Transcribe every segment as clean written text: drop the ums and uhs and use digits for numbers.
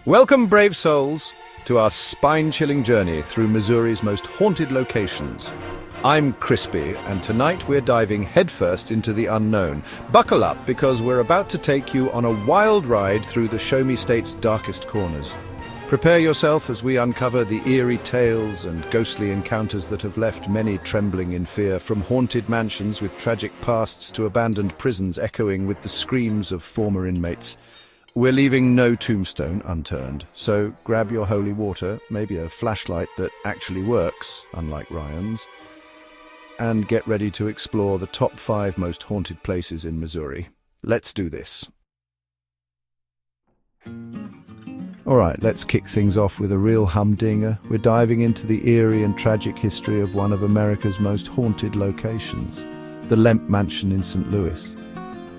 Welcome, brave souls, to our spine-chilling journey through Missouri's most haunted locations. I'm Crispy, and tonight we're diving headfirst into the unknown. Buckle up, because we're about to take you on a wild ride through the Missouri State's darkest corners. Prepare yourself as we uncover the eerie tales and ghostly encounters that have left many trembling in fear, from haunted mansions with tragic pasts to abandoned prisons echoing with the screams of former inmates. We're leaving no tombstone unturned, so grab your holy water, maybe a flashlight that actually works, unlike Ryan's, and get ready to explore the top 5 most haunted places in Missouri. Let's do this. Alright, let's kick things off with a real humdinger. We're diving into the eerie and tragic history of one of America's most haunted locations, the Lemp Mansion in St. Louis.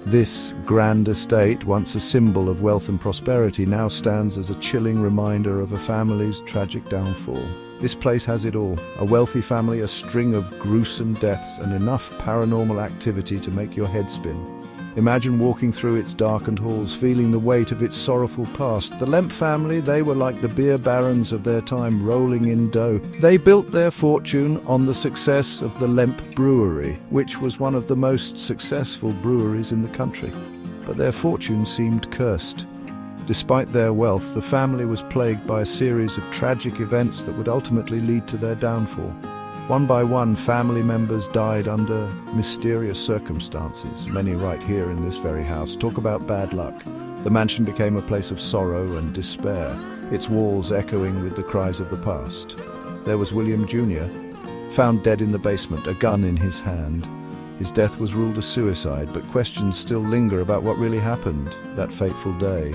This grand estate, once a symbol of wealth and prosperity, now stands as a chilling reminder of a family's tragic downfall. This place has it all: a wealthy family, a string of gruesome deaths, and enough paranormal activity to make your head spin. Imagine walking through its darkened halls, feeling the weight of its sorrowful past. The Lemp family, they were like the beer barons of their time, rolling in dough. They built their fortune on the success of the Lemp Brewery, which was one of the most successful breweries in the country. But their fortune seemed cursed. Despite their wealth, the family was plagued by a series of tragic events that would ultimately lead to their downfall. One by one, family members died under mysterious circumstances, many right here in this very house. Talk about bad luck. The mansion became a place of sorrow and despair, its walls echoing with the cries of the past. There was William Jr., found dead in the basement, a gun in his hand. His death was ruled a suicide, but questions still linger about what really happened that fateful day.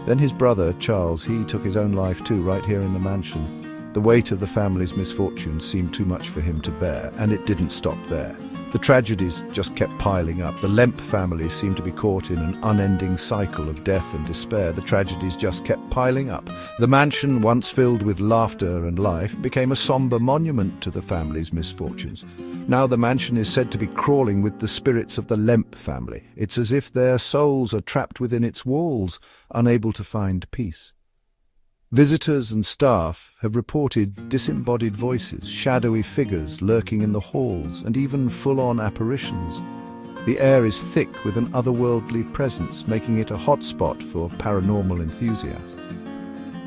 Then his brother, Charles, he took his own life too, right here in the mansion. The weight of the family's misfortunes seemed too much for him to bear, and it didn't stop there. The tragedies just kept piling up. The Lemp family seemed to be caught in an unending cycle of death and despair. The tragedies just kept piling up. The mansion, once filled with laughter and life, became a somber monument to the family's misfortunes. Now the mansion is said to be crawling with the spirits of the Lemp family. It's as if their souls are trapped within its walls, unable to find peace. Visitors and staff have reported disembodied voices, shadowy figures lurking in the halls, and even full-on apparitions. The air is thick with an otherworldly presence, making it a hotspot for paranormal enthusiasts.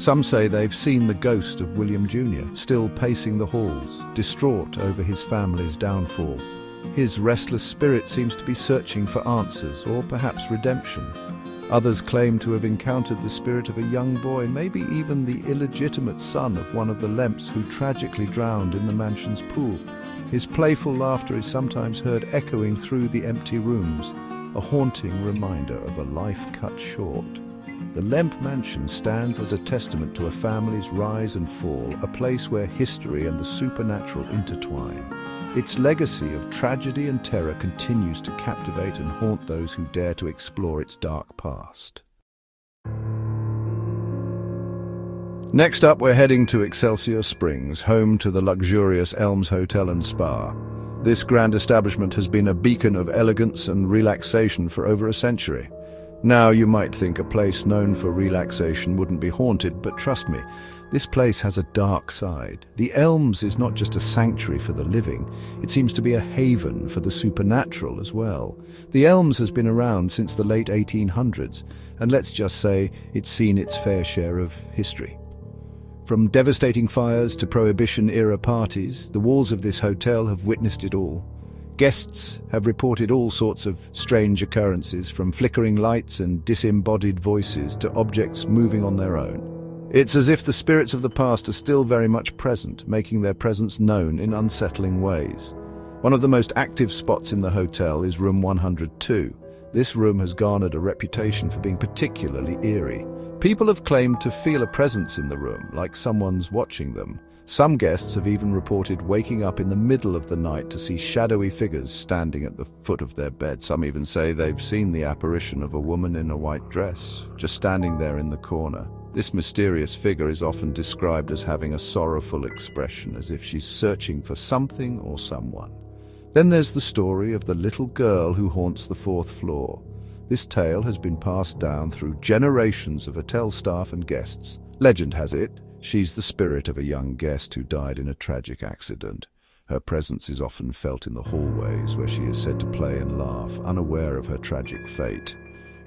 Some say they've seen the ghost of William Jr., still pacing the halls, distraught over his family's downfall. His restless spirit seems to be searching for answers, or perhaps redemption. Others claim to have encountered the spirit of a young boy, maybe even the illegitimate son of one of the Lemps who tragically drowned in the mansion's pool. His playful laughter is sometimes heard echoing through the empty rooms, a haunting reminder of a life cut short. The Lemp Mansion stands as a testament to a family's rise and fall, a place where history and the supernatural intertwine. Its legacy of tragedy and terror continues to captivate and haunt those who dare to explore its dark past. Next up, we're heading to Excelsior Springs, home to the luxurious Elms Hotel and Spa. This grand establishment has been a beacon of elegance and relaxation for over a century. Now, you might think a place known for relaxation wouldn't be haunted, but trust me, this place has a dark side. The Elms is not just a sanctuary for the living, it seems to be a haven for the supernatural as well. The Elms has been around since the late 1800s, and let's just say it's seen its fair share of history. From devastating fires to Prohibition-era parties, the walls of this hotel have witnessed it all. Guests have reported all sorts of strange occurrences, from flickering lights and disembodied voices to objects moving on their own. It's as if the spirits of the past are still very much present, making their presence known in unsettling ways. One of the most active spots in the hotel is room 102. This room has garnered a reputation for being particularly eerie. People have claimed to feel a presence in the room, like someone's watching them. Some guests have even reported waking up in the middle of the night to see shadowy figures standing at the foot of their bed. Some even say they've seen the apparition of a woman in a white dress, just standing there in the corner. This mysterious figure is often described as having a sorrowful expression, as if she's searching for something or someone. Then there's the story of the little girl who haunts the 4th floor. This tale has been passed down through generations of hotel staff and guests. Legend has it, she's the spirit of a young guest who died in a tragic accident. Her presence is often felt in the hallways where she is said to play and laugh, unaware of her tragic fate.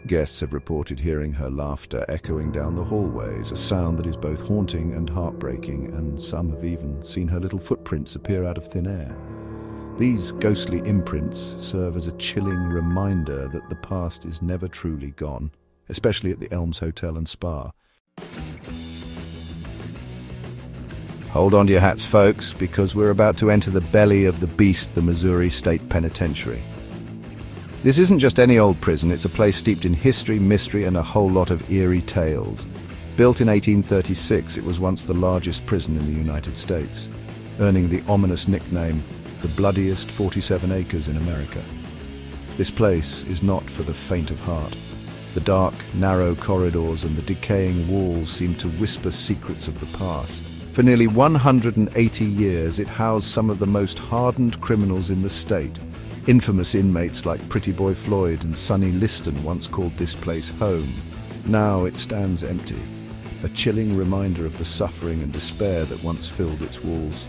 Guests have reported hearing her laughter echoing down the hallways, a sound that is both haunting and heartbreaking, and some have even seen her little footprints appear out of thin air. These ghostly imprints serve as a chilling reminder that the past is never truly gone, especially at the Elms Hotel and Spa. Hold on to your hats, folks, because we're about to enter the belly of the beast, the Missouri State Penitentiary. This isn't just any old prison, it's a place steeped in history, mystery, and a whole lot of eerie tales. Built in 1836, it was once the largest prison in the United States, earning the ominous nickname, the bloodiest 47 acres in America. This place is not for the faint of heart. The dark, narrow corridors and the decaying walls seem to whisper secrets of the past. For nearly 180 years, it housed some of the most hardened criminals in the state. Infamous inmates like Pretty Boy Floyd and Sonny Liston once called this place home. Now it stands empty, a chilling reminder of the suffering and despair that once filled its walls.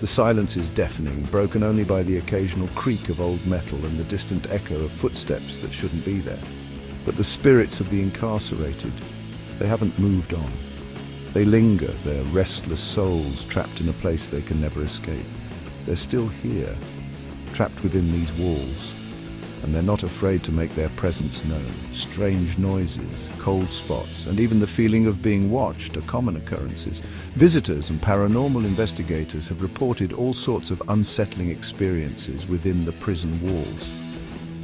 The silence is deafening, broken only by the occasional creak of old metal and the distant echo of footsteps that shouldn't be there. But the spirits of the incarcerated, they haven't moved on. They linger, their restless souls trapped in a place they can never escape. They're still here, trapped within these walls, and they're not afraid to make their presence known. Strange noises, cold spots, and even the feeling of being watched are common occurrences. Visitors and paranormal investigators have reported all sorts of unsettling experiences within the prison walls.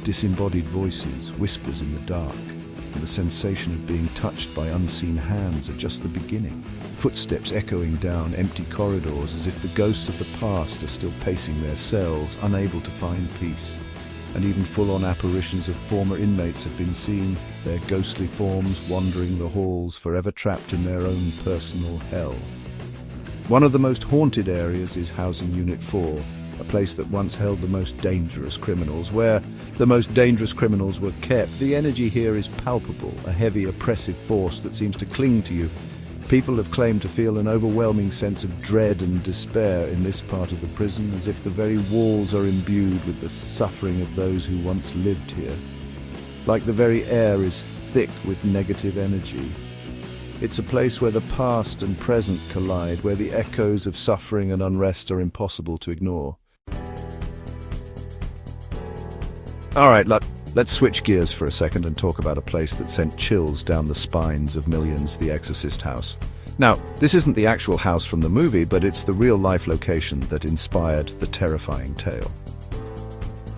Disembodied voices, whispers in the dark, and the sensation of being touched by unseen hands are just the beginning. Footsteps echoing down empty corridors as if the ghosts of the past are still pacing their cells, unable to find peace. And even full-on apparitions of former inmates have been seen, their ghostly forms wandering the halls, forever trapped in their own personal hell. One of the most haunted areas is Housing Unit 4, a place that once held the most dangerous criminals. Where the most dangerous criminals were kept, the energy here is palpable, a heavy, oppressive force that seems to cling to you. People have claimed to feel an overwhelming sense of dread and despair in this part of the prison, as if the very walls are imbued with the suffering of those who once lived here. Like the very air is thick with negative energy. It's a place where the past and present collide, where the echoes of suffering and unrest are impossible to ignore. All right, let's switch gears for a second and talk about a place that sent chills down the spines of millions, the Exorcist house. Now, this isn't the actual house from the movie, but it's the real-life location that inspired the terrifying tale.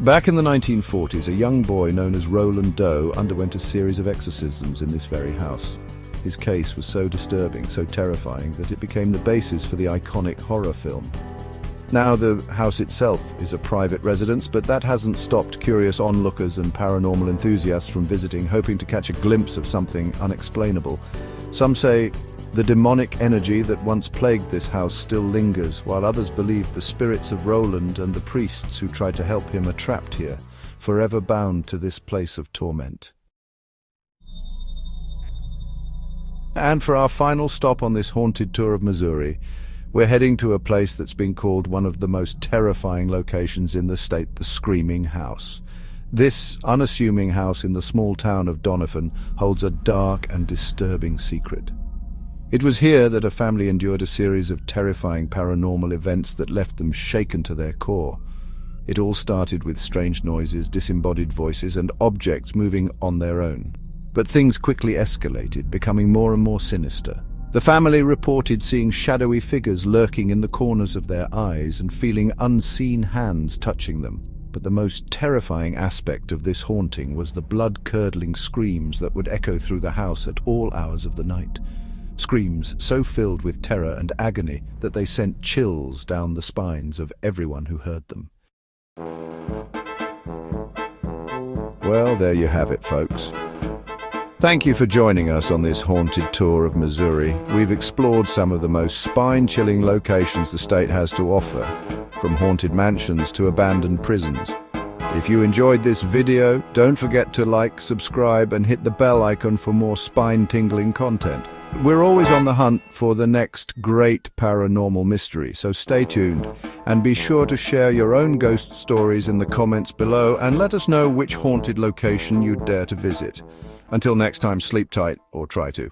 Back in the 1940s, a young boy known as Roland Doe underwent a series of exorcisms in this very house. His case was so disturbing, so terrifying, that it became the basis for the iconic horror film. Now, the house itself is a private residence, but that hasn't stopped curious onlookers and paranormal enthusiasts from visiting, hoping to catch a glimpse of something unexplainable. Some say the demonic energy that once plagued this house still lingers, while others believe the spirits of Roland and the priests who tried to help him are trapped here, forever bound to this place of torment. And for our final stop on this haunted tour of Missouri, we're heading to a place that's been called one of the most terrifying locations in the state, the Screaming House. This unassuming house in the small town of Doniphan holds a dark and disturbing secret. It was here that a family endured a series of terrifying paranormal events that left them shaken to their core. It all started with strange noises, disembodied voices, and objects moving on their own. But things quickly escalated, becoming more and more sinister. The family reported seeing shadowy figures lurking in the corners of their eyes and feeling unseen hands touching them. But the most terrifying aspect of this haunting was the blood-curdling screams that would echo through the house at all hours of the night. Screams so filled with terror and agony that they sent chills down the spines of everyone who heard them. Well, there you have it, folks. Thank you for joining us on this haunted tour of Missouri. We've explored some of the most spine-chilling locations the state has to offer, from haunted mansions to abandoned prisons. If you enjoyed this video, don't forget to like, subscribe, and hit the bell icon for more spine-tingling content. We're always on the hunt for the next great paranormal mystery, so stay tuned and be sure to share your own ghost stories in the comments below and let us know which haunted location you'd dare to visit. Until next time, sleep tight, or try to.